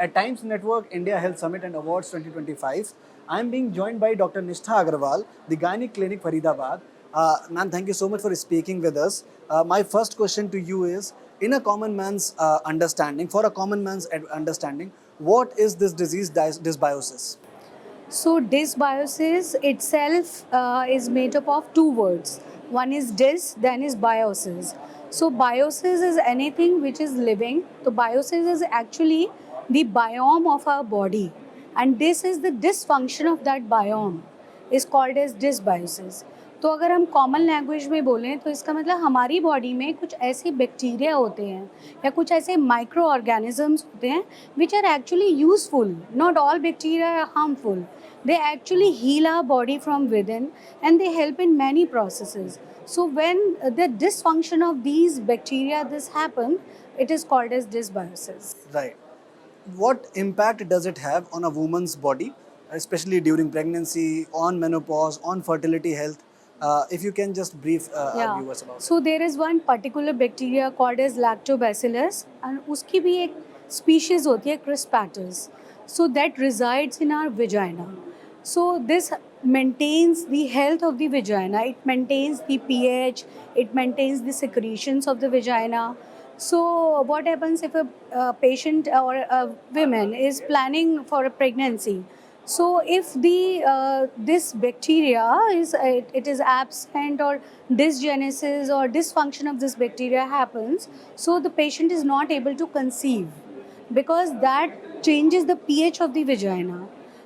at Times Network India Health Summit and Awards 2025. I am being joined by Dr. Nishtha Agarwal, the Gynae Clinic Faridabad. Ma'am, thank you so much for speaking with us. My first question to you is, in a common man's understanding, for a common man's understanding, what is this disease dysbiosis? So dysbiosis itself is made up of two words. One is dys, then is biosis. So biosis is anything which is living. So biosis is actually the biome of our body, and this is the dysfunction of that biome is called as dysbiosis. तो अगर हम common language में बोलें तो इसका मतलब हमारी body में कुछ ऐसे बैक्टीरिया होते हैं या कुछ ऐसे माइक्रो ऑर्गेनिजम्स होते हैं which are actually useful. Not all bacteria are harmful. They actually heal our body from within and they help in many processes. So when the dysfunction of these bacteria this happen, it is called as dysbiosis. Right. What impact does it have on a woman's body, especially during pregnancy, on menopause, on fertility health? If you can just brief our viewers about it. So there is one particular bacteria called as lactobacillus and उसकी भी एक species होती है crispatus. So that resides in our vagina. So this maintains the health of the vagina. It maintains the pH. It maintains the secretions of the vagina. So what happens if a patient or a woman is planning for a pregnancy? So if the this bacteria is it is absent or dysgenesis or dysfunction of this bacteria happens, so the patient is not able to conceive because that changes the pH of the vagina.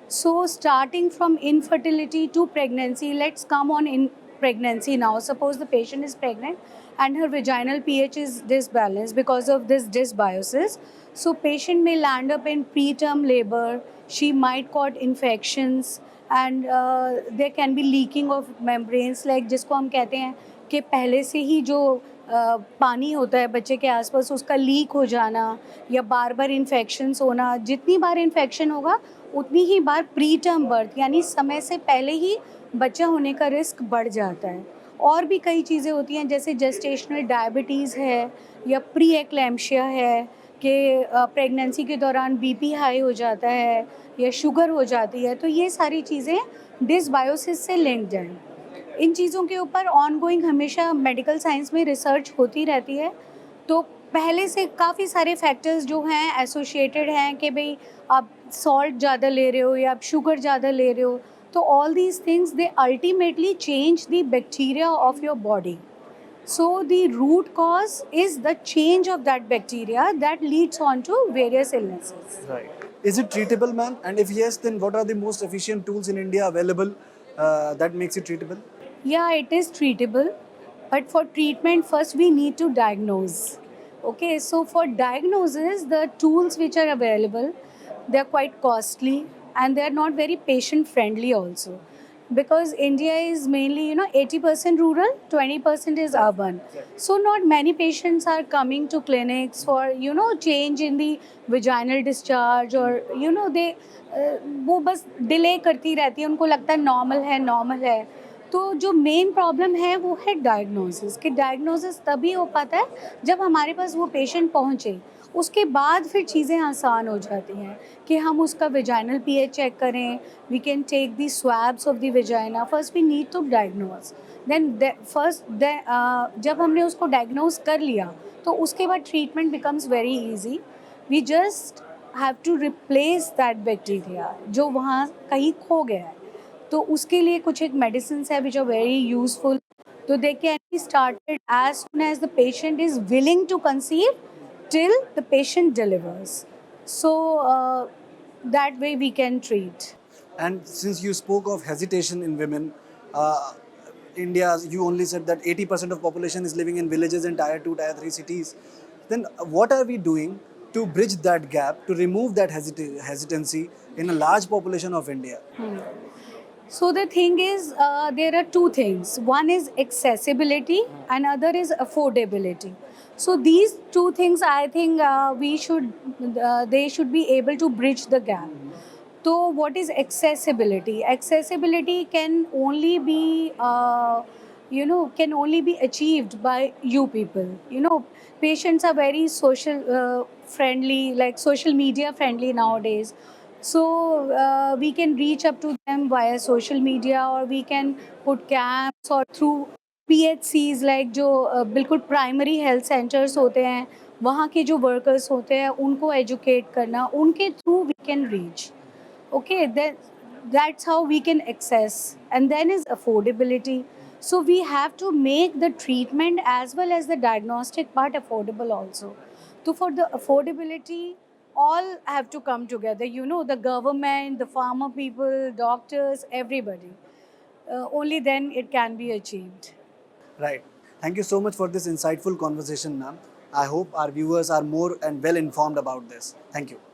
So starting from infertility to pregnancy, let's come on in pregnancy now. Suppose the patient is pregnant and her vaginal pH is disbalanced because of this dysbiosis. So patient may land up in preterm labor. She might cause infections and there can be leaking of membranes, like जिसको हम कहते हैं कि पहले से ही जो पानी होता है बच्चे के आसपास उसका लीक हो जाना या बार बार इन्फेक्शंस होना. जितनी बार इन्फेक्शन होगा उतनी ही बार प्री टर्म बर्थ यानी समय से पहले ही बच्चा होने का रिस्क बढ़ जाता है. और भी कई चीज़ें होती हैं जैसे जेस्टेशनल डायबिटीज़ है या प्री एक्लैम्शिया है कि प्रेगनेंसी के दौरान बीपी हाई हो जाता है या शुगर हो जाती है. तो ये सारी चीज़ें डिसबायोसिस से लिंक्ड हैं. इन चीज़ों के ऊपर ऑनगोइंग हमेशा मेडिकल साइंस में रिसर्च होती रहती है. तो पहले से काफ़ी सारे फैक्टर्स जो हैं एसोसिएटेड हैं कि भाई आप सॉल्ट ज़्यादा ले रहे हो या आप शुगर ज़्यादा ले रहे हो. तो all these things they ultimately change the bacteria of your body. So the root cause is the change of that bacteria that leads on to various illnesses. Right. Is it treatable, ma'am? And if yes, then what are the most efficient tools in India available that makes it treatable? Yeah, it is treatable, but for treatment first we need to diagnose. Okay, so for diagnosis the tools which are available, they are quite costly and they are not very patient friendly also, because India is mainly 80% rural, 20% is urban. So not many patients are coming to clinics for change in the vaginal discharge or they वो बस delay करती रहती है. उनको लगता है normal है. तो जो मेन प्रॉब्लम है वो है डायग्नोसिस. कि डायग्नोसिस तभी हो पाता है जब हमारे पास वो पेशेंट पहुँचे. उसके बाद फिर चीज़ें आसान हो जाती हैं कि हम उसका वेजाइनल पीएच चेक करें. We can take the swabs of the vagina. First we need to diagnose. Then जब हमने उसको डायग्नोज कर लिया तो उसके बाद treatment becomes very easy. We just have to replace that bacteria जो वहाँ कहीं खो गया है. तो उसके लिए कुछ एक मेडिसिन है विच आर वेरी यूजफुल. तो they can be started as soon as the patient is willing to conceive till the patient delivers. So that way we can treat. And since you spoke of hesitation in women, India, you only said that 80% of population is living in villages and tier 2, tier 3 cities. Then what are we doing to bridge that gap, to remove that hesitancy in a large population of India? So the thing is, there are two things. One is accessibility and other is affordability. So these two things I think they should be able to bridge the gap. So what is accessibility? Accessibility can only be can only be achieved by you people. Patients are very social friendly, like social media friendly nowadays. So we can reach up to them via social media, or we can put camps or through PHCs, like जो बिल्कुल primary health centres होते हैं, वहाँ के जो workers होते हैं उनको एजुकेट करना, उनके through we can reach. Okay, then that's how we can access. And then is affordability. So we have to make the treatment as well as the diagnostic part affordable also. So for the affordability, all have to come together, the government, the farmer people, doctors, everybody. Only then it can be achieved. Right. Thank you so much for this insightful conversation, ma'am. I hope our viewers are more and well informed about this. Thank you.